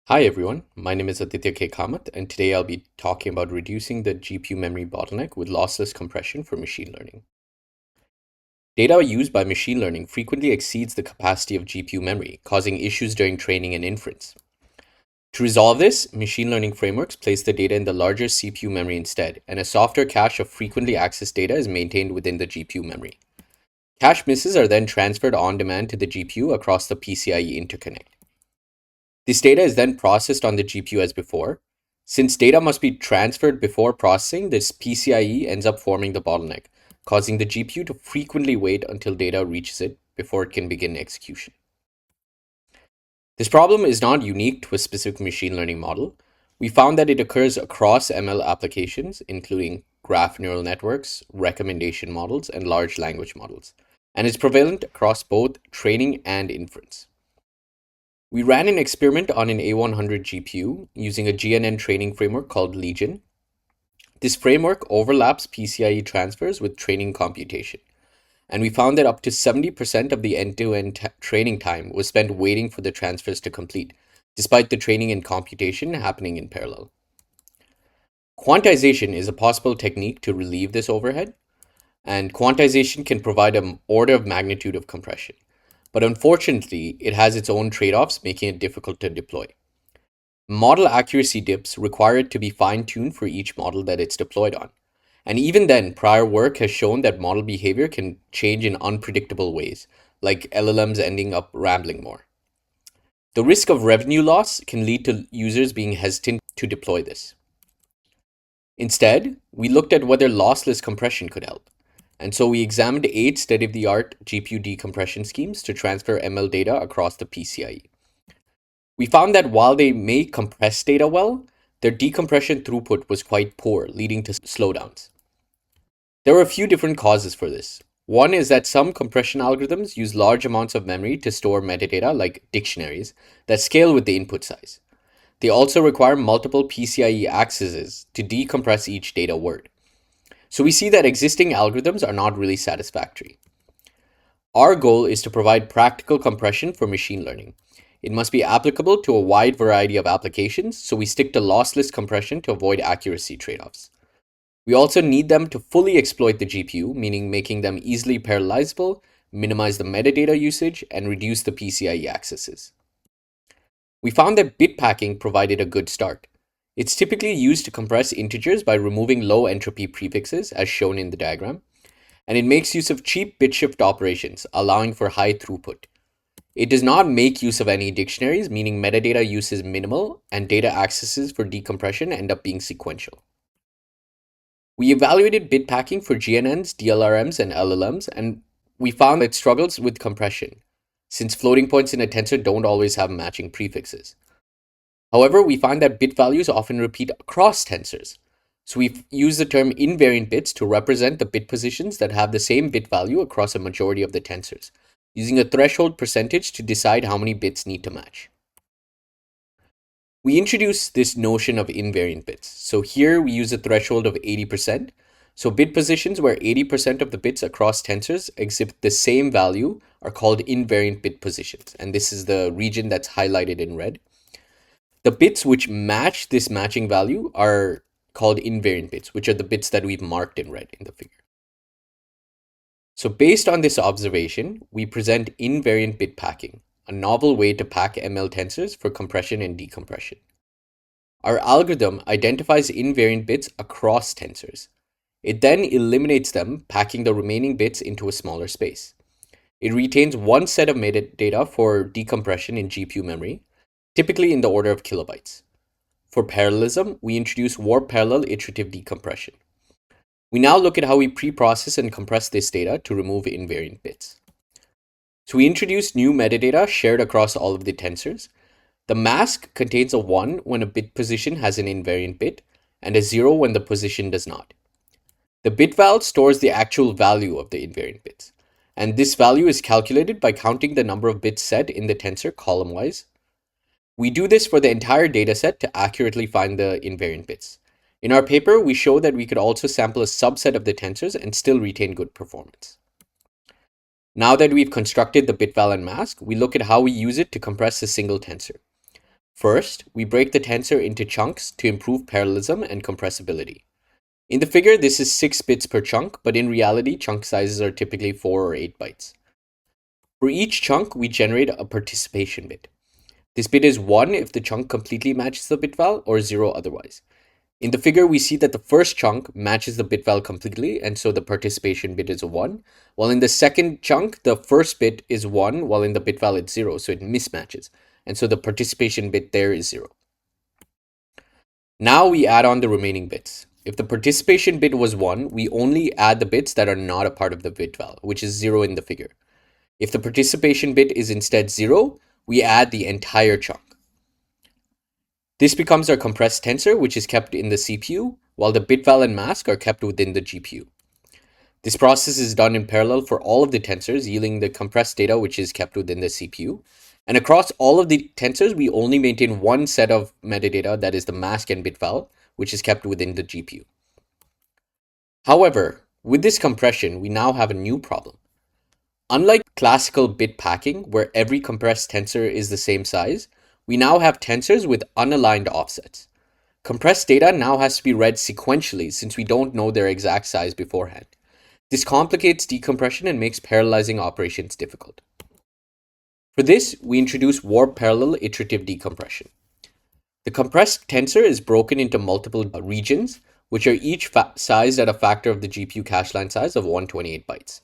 Hi everyone, my name is Aditya Kamath, and today I'll be talking about reducing the GPU memory bottleneck with lossless compression for machine learning. Data used by machine learning frequently exceeds the capacity of GPU memory, causing issues during training and inference. To resolve this, machine learning frameworks place the data in the larger CPU memory instead, and a softer cache of frequently accessed data is maintained within the GPU memory. Cache misses are then transferred on demand to the GPU across the PCIe interconnect. This data is then processed on the GPU as before. Since data must be transferred before processing, this PCIe ends up forming the bottleneck, causing the GPU to frequently wait until data reaches it before it can begin execution. This problem is not unique to a specific machine learning model. We found that it occurs across ML applications, including graph neural networks, recommendation models, and large language models, and is prevalent across both training and inference. We ran an experiment on an A100 GPU using a GNN training framework called Legion. This framework overlaps PCIe transfers with training computation, and we found that up to 70% of the end-to-end training time was spent waiting for the transfers to complete, despite the training and computation happening in parallel. Quantization is a possible technique to relieve this overhead, and quantization can provide an order of magnitude of compression. But unfortunately, it has its own trade-offs, making it difficult to deploy. Model accuracy dips require it to be fine-tuned for each model that it's deployed on. And even then, prior work has shown that model behavior can change in unpredictable ways, like LLMs ending up rambling more. The risk of revenue loss can lead to users being hesitant to deploy this. Instead, we looked at whether lossless compression could help. And so we examined 8 state-of-the-art GPU decompression schemes to transfer ML data across the PCIe. We found that while they may compress data well, their decompression throughput was quite poor, leading to slowdowns. There were a few different causes for this. One is that some compression algorithms use large amounts of memory to store metadata like dictionaries that scale with the input size. They also require multiple PCIe accesses to decompress each data word. So we see that existing algorithms are not really satisfactory. Our goal is to provide practical compression for machine learning. It must be applicable to a wide variety of applications, so we stick to lossless compression to avoid accuracy trade-offs. We also need them to fully exploit the GPU, meaning making them easily parallelizable, minimize the metadata usage, and reduce the PCIe accesses. We found that bit packing provided a good start. It's typically used to compress integers by removing low entropy prefixes, as shown in the diagram, and it makes use of cheap bit shift operations, allowing for high throughput. It does not make use of any dictionaries, meaning metadata use is minimal, and data accesses for decompression end up being sequential. We evaluated bit packing for GNNs, DLRMs, and LLMs, and we found it struggles with compression, since floating points in a tensor don't always have matching prefixes. However, we find that bit values often repeat across tensors. So we've used the term invariant bits to represent the bit positions that have the same bit value across a majority of the tensors, using a threshold percentage to decide how many bits need to match. We introduce this notion of invariant bits. So here we use a threshold of 80%. So bit positions where 80% of the bits across tensors exhibit the same value are called invariant bit positions. And this is the region that's highlighted in red. The bits which match this matching value are called invariant bits, which are the bits that we've marked in red in the figure. So based on this observation, we present invariant bit packing, a novel way to pack ML tensors for compression and decompression. Our algorithm identifies invariant bits across tensors. It then eliminates them, packing the remaining bits into a smaller space. It retains one set of metadata for decompression in GPU memory, typically in the order of kilobytes. For parallelism, we introduce warp parallel iterative decompression. We now look at how we pre-process and compress this data to remove invariant bits. So we introduce new metadata shared across all of the tensors. The mask contains a 1 when a bit position has an invariant bit, and a 0 when the position does not. The bit val stores the actual value of the invariant bits, and this value is calculated by counting the number of bits set in the tensor column-wise. We do this for the entire dataset to accurately find the invariant bits. In our paper, we show that we could also sample a subset of the tensors and still retain good performance. Now that we've constructed the bit val and mask, we look at how we use it to compress a single tensor. First, we break the tensor into chunks to improve parallelism and compressibility. In the figure, this is 6 bits per chunk, but in reality, chunk sizes are typically 4 or 8 bytes. For each chunk, we generate a participation bit. This bit is 1 if the chunk completely matches the bit val, or 0 otherwise. In the figure, we see that the first chunk matches the bit val completely, and so the participation bit is a 1, while in the second chunk, the first bit is 1, while in the bit val it's 0, so it mismatches, and so the participation bit there is 0. Now we add on the remaining bits. If the participation bit was 1, we only add the bits that are not a part of the bit val, which is 0 in the figure. If the participation bit is instead 0, we add the entire chunk. This becomes our compressed tensor, which is kept in the CPU, while the bit val and mask are kept within the GPU. This process is done in parallel for all of the tensors, yielding the compressed data which is kept within the CPU. And across all of the tensors, we only maintain one set of metadata, that is the mask and bit val, which is kept within the GPU. However, with this compression, we now have a new problem. Unlike classical bit packing, where every compressed tensor is the same size, we now have tensors with unaligned offsets. Compressed data now has to be read sequentially since we don't know their exact size beforehand. This complicates decompression and makes parallelizing operations difficult. For this, we introduce warp parallel iterative decompression. The compressed tensor is broken into multiple regions, which are each sized at a factor of the GPU cache line size of 128 bytes.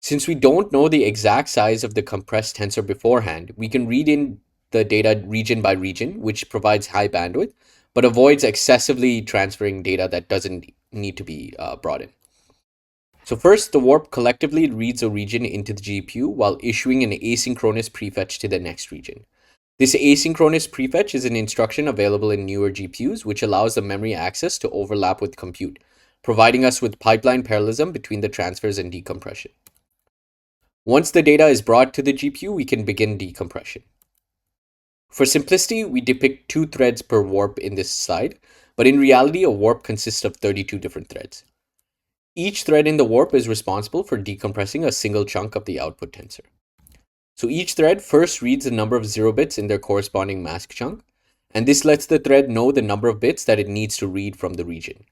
Since we don't know the exact size of the compressed tensor beforehand, we can read in the data region by region, which provides high bandwidth, but avoids excessively transferring data that doesn't need to be brought in. So first, the warp collectively reads a region into the GPU while issuing an asynchronous prefetch to the next region. This asynchronous prefetch is an instruction available in newer GPUs, which allows the memory access to overlap with compute, providing us with pipeline parallelism between the transfers and decompression. Once the data is brought to the GPU, we can begin decompression. For simplicity, we depict 2 threads per warp in this slide, but in reality, a warp consists of 32 different threads. Each thread in the warp is responsible for decompressing a single chunk of the output tensor. So each thread first reads the number of 0 bits in their corresponding mask chunk, and this lets the thread know the number of bits that it needs to read from the region.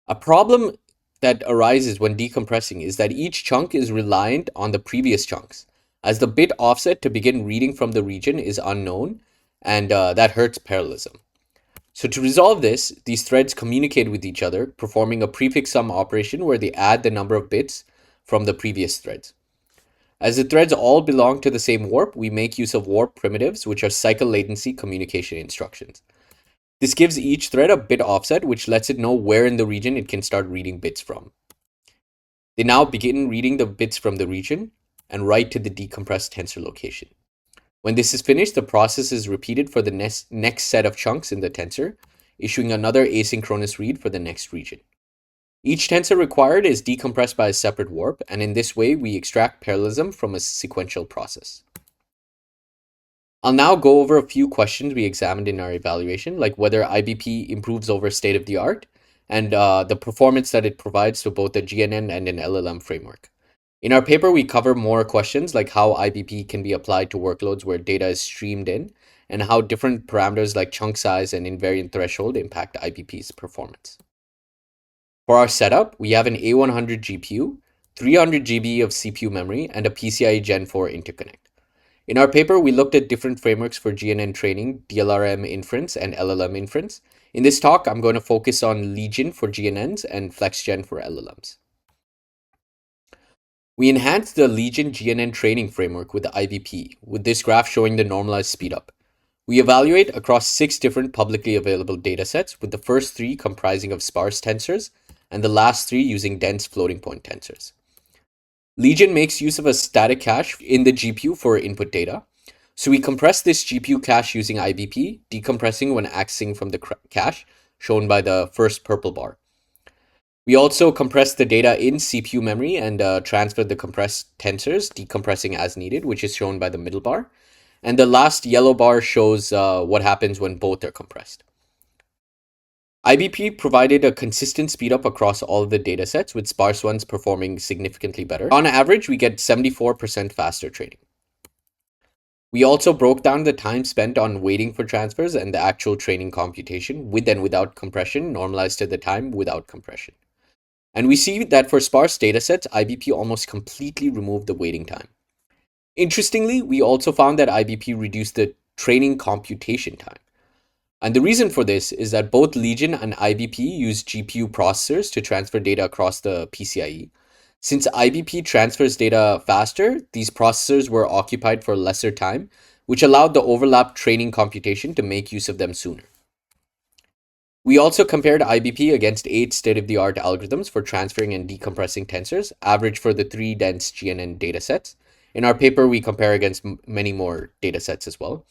A problem that arises when decompressing is that each chunk is reliant on the previous chunks, as the bit offset to begin reading from the region is unknown, and that hurts parallelism. So to resolve this, these threads communicate with each other, performing a prefix sum operation where they add the number of bits from the previous threads. As the threads all belong to the same warp, we make use of warp primitives, which are cycle latency communication instructions. This gives each thread a bit offset, which lets it know where in the region it can start reading bits from. They now begin reading the bits from the region and write to the decompressed tensor location. When this is finished, the process is repeated for the next set of chunks in the tensor, issuing another asynchronous read for the next region. Each tensor required is decompressed by a separate warp, and in this way, we extract parallelism from a sequential process. I'll now go over a few questions we examined in our evaluation, like whether IBP improves over state-of-the-art, and the performance that it provides to both a GNN and an LLM framework. In our paper, we cover more questions like how IBP can be applied to workloads where data is streamed in, and how different parameters like chunk size and invariant threshold impact IBP's performance. For our setup, we have an A100 GPU, 300 GB of CPU memory, and a PCIe Gen 4 interconnect. In our paper, we looked at different frameworks for GNN training, DLRM inference, and LLM inference. In this talk, I'm going to focus on Legion for GNNs and FlexGen for LLMs. We enhanced the Legion GNN training framework with the IBP, with this graph showing the normalized speedup. We evaluate across 6 different publicly available datasets, with the first 3 comprising of sparse tensors, and the last 3 using dense floating point tensors. Legion makes use of a static cache in the GPU for input data. So we compress this GPU cache using IBP, decompressing when accessing from the cache, shown by the first purple bar. We also compress the data in CPU memory and transfer the compressed tensors, decompressing as needed, which is shown by the middle bar. And the last yellow bar shows what happens when both are compressed. IBP provided a consistent speedup across all of the datasets, with sparse ones performing significantly better. On average, we get 74% faster training. We also broke down the time spent on waiting for transfers and the actual training computation with and without compression normalized to the time without compression. And we see that for sparse datasets, IBP almost completely removed the waiting time. Interestingly, we also found that IBP reduced the training computation time. And the reason for this is that both Legion and IBP use GPU processors to transfer data across the PCIe. Since IBP transfers data faster, these processors were occupied for lesser time, which allowed the overlap training computation to make use of them sooner. We also compared IBP against 8 state-of-the-art algorithms for transferring and decompressing tensors, average for the 3 dense GNN datasets. In our paper, we compare against many more datasets as well.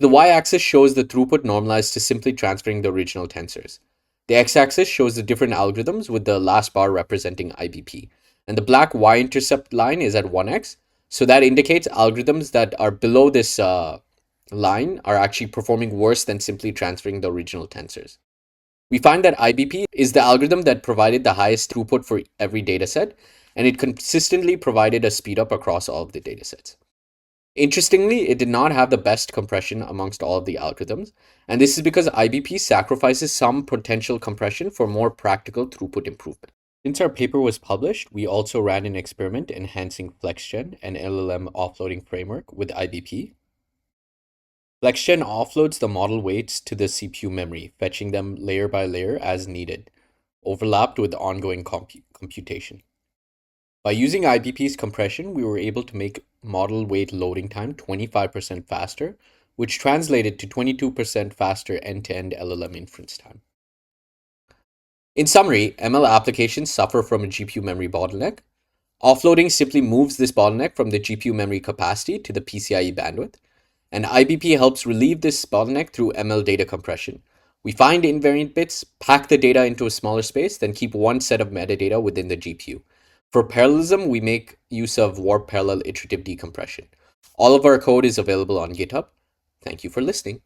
The y-axis shows the throughput normalized to simply transferring the original tensors. The x-axis shows the different algorithms with the last bar representing IBP. And the black y-intercept line is at 1x. So that indicates algorithms that are below this line are actually performing worse than simply transferring the original tensors. We find that IBP is the algorithm that provided the highest throughput for every dataset, and it consistently provided a speedup across all of the datasets. Interestingly, it did not have the best compression amongst all of the algorithms, and this is because IBP sacrifices some potential compression for more practical throughput improvement. Since our paper was published, we also ran an experiment enhancing FlexGen, an LLM offloading framework, with IBP. FlexGen offloads the model weights to the CPU memory, fetching them layer by layer as needed, overlapped with ongoing computation. By using IBP's compression, we were able to make model weight loading time 25% faster, which translated to 22% faster end-to-end LLM inference time. In summary, ML applications suffer from a GPU memory bottleneck. Offloading simply moves this bottleneck from the GPU memory capacity to the PCIe bandwidth, and IBP helps relieve this bottleneck through ML data compression. We find invariant bits, pack the data into a smaller space, then keep one set of metadata within the GPU. For parallelism, we make use of warp parallel iterative decompression. All of our code is available on GitHub. Thank you for listening.